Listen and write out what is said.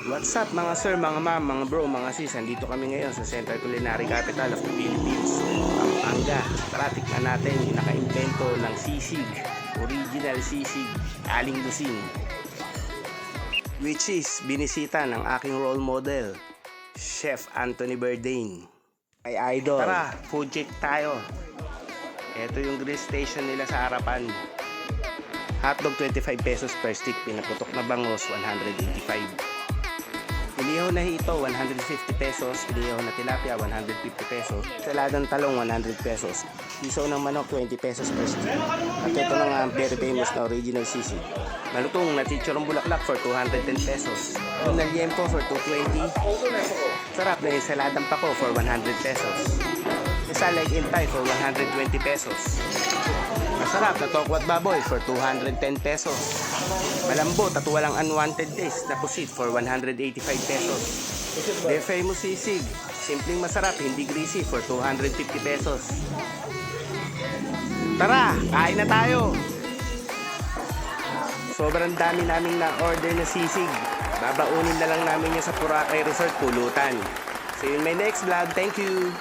What's up mga sir, mga ma'am, mga bro, mga sis. Andito kami ngayon sa Central Culinary Capital of the Philippines, Pampanga. Tara, tikman natin yung naka-invento ng sisig. Original sisig, aling lusing. Which is binisita ng aking role model, Chef Anthony Bourdain. Ay idol. Tara, food check tayo. Ito yung grill station nila sa harapan. Hotdog 25 pesos per stick, pinaputok na bangos 185. Inihaw na hito 150 pesos, inihaw na tilapia 150 pesos, saladang talong 100 pesos, isaw ng manok 20 pesos per stick. At ito na nga ang very famous na original sisig. Malutong na chichorong bulaklak for 210 pesos. Yung nalyempo for 220. Sarap na yung saladang pako for 100 pesos. Isalag intay for 120 pesos. Masarap na tokwat baboy for 210 pesos. Malambot at walang unwanted taste na pusit for 185 pesos. The famous sisig, simpleng masarap, hindi greasy for 250 pesos. Tara, kain na tayo! Sobrang dami naming na-order na sisig. Babaunin na lang namin yan sa Boracay Resort Pulutan. See you in my next vlog. Thank you!